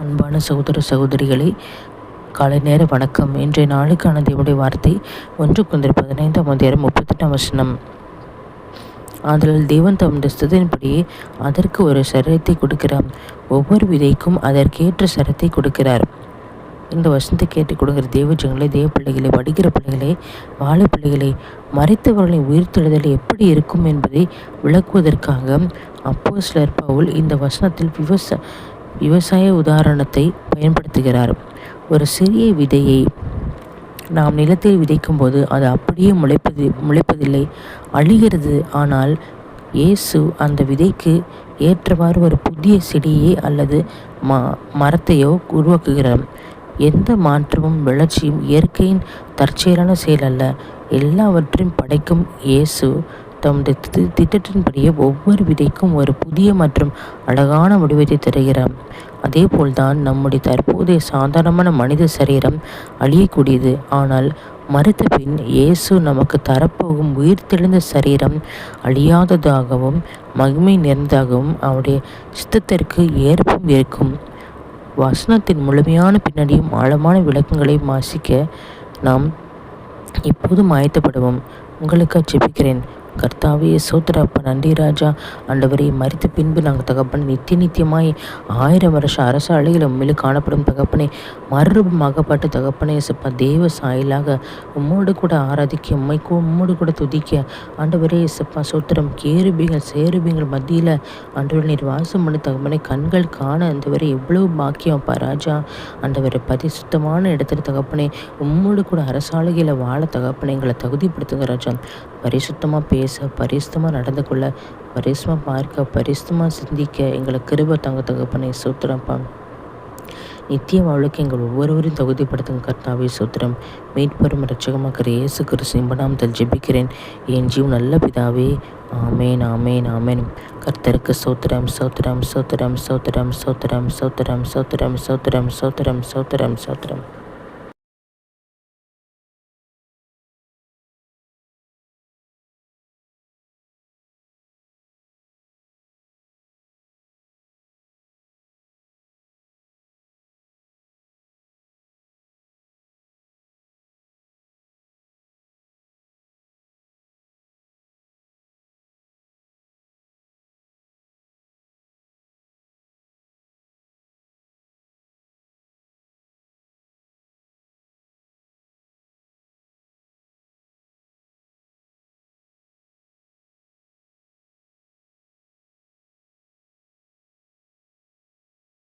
அன்பான சகோதர சகோதரிகளே, காலை நேர வணக்கம். இன்றைய நாளுக்கான தேவனுடைய வார்த்தை 1 Corinthiயர் 15:38. ஆதலால் தேவன் தம்முடைய சித்தத்தின்படியே அதற்கு ஒரு சரீரத்தை கொடுக்கிறார், ஒவ்வொரு விதைக்கும் அதற்கேற்ற சரத்தை கொடுக்கிறார். இந்த வசனத்தை கேட்டு கொடுக்கிற தேவஜங்களே, தேவ பிள்ளைகளை, படிக்கிற பிள்ளைகளே, வாழை பிள்ளைகளை, மறைத்தவர்களின் உயிர்த்தெழுதல் எப்படி இருக்கும் என்பதை விளக்குவதற்காக அப்போஸ்தலர் பவுல் இந்த வசனத்தில் விவசாய உதாரணத்தை பயன்படுத்துகிறார். ஒரு சிறிய விதையை நாம் நிலத்தில் விதைக்கும் போது அது அப்படியே முளைப்பதில்லை, அழிகிறது. ஆனால் இயேசு அந்த விதைக்கு ஏற்றவாறு ஒரு புதிய செடியை அல்லது மரத்தையோ உருவாக்குகிறார். எந்த மாற்றமும் வளர்ச்சியும் இயற்கையின் தற்செயலான செயல் அல்ல. எல்லாவற்றையும் படைக்கும் இயேசு தம்முடைய திட்டத்தின்படியே ஒவ்வொரு விதைக்கும் ஒரு புதிய மற்றும் அழகான வடிவத்தை தருகிறார். அதே போல்தான் நம்முடைய தற்போதைய சாதாரணமான மனித சரீரம் அழியக்கூடியது. ஆனால் மரித்த பின் இயேசு நமக்கு தரப்போகும் உயிர்த்தெழுந்த சரீரம் அழியாததாகவும் மகிமை நிறைந்ததாகவும் அவருடைய சித்தத்திற்கு ஏற்பும் இருக்கும். வசனத்தின் முழுமையான பின்னணியும் ஆழமான விளக்கங்களையும் வாசிக்க நாம் இப்போதும் ஆயத்தப்படுவோம். உங்களுக்கு ஜெபிக்கிறேன். கர்த்தாவே, சோத்திரப்பா, நன்றி ராஜா. ஆண்டவரை, மரித்த பின்பு நாங்கள் தகப்பனை நித்தியமாய் 1000 வருஷ அரச அலையில் உண்மையில காணப்படும் தகப்பனை மறுரூபமாகப்பட்ட தகப்பனை சப்பா தேவ சாயலாக உம்மோடு கூட ஆராதிக்க, உம்மோடு கூட துதிக்க ஆண்டவரே சப்பா சோத்திரம். கேருபிகள் சேருபிகள் மத்தியில் ஆண்டவர் நீர் வாசம் பண்ண தகப்பனை கண்கள் காண ஆண்டவரை எவ்வளவு பாக்கியம்ப்பா ராஜா. ஆண்டவரை பரிசுத்தமான இடத்துல தகப்பனை உம்மோடு கூட அரசாலையில் வாழ தகப்பனை எங்களை தகுதிப்படுத்துங்க ராஜா. பரிசுத்தமாக பேச, பரிசுத்தமாக நடந்து கொள்ள, பரிசுத்தமாக பார்க்க, பரிசுத்தமாக சிந்திக்க எங்களை கிருபை தகப்பனை சூத்திரப்பா. நித்திய வாழ்க்கை எங்கள் ஒவ்வொருவரையும் தகுதிப்படுத்துங்க கர்த்தாவே சூத்திரம். மீட்பெரும் இரட்சகமாக இயேசு கிறிஸ்து நாமத்தில் ஜெபிக்கிறேன் என் ஜீவன் நல்ல பிதாவே. ஆமேன், ஆமேன், ஆமேன். கர்த்தருக்கு சோத்திரம், சோத்திரம், சோத்திரம், சோத்திரம், சோத்திரம், சோத்திரம், சோத்திரம், சோத்திரம், சோத்திரம், சோத்திரம், சோத்திரம்.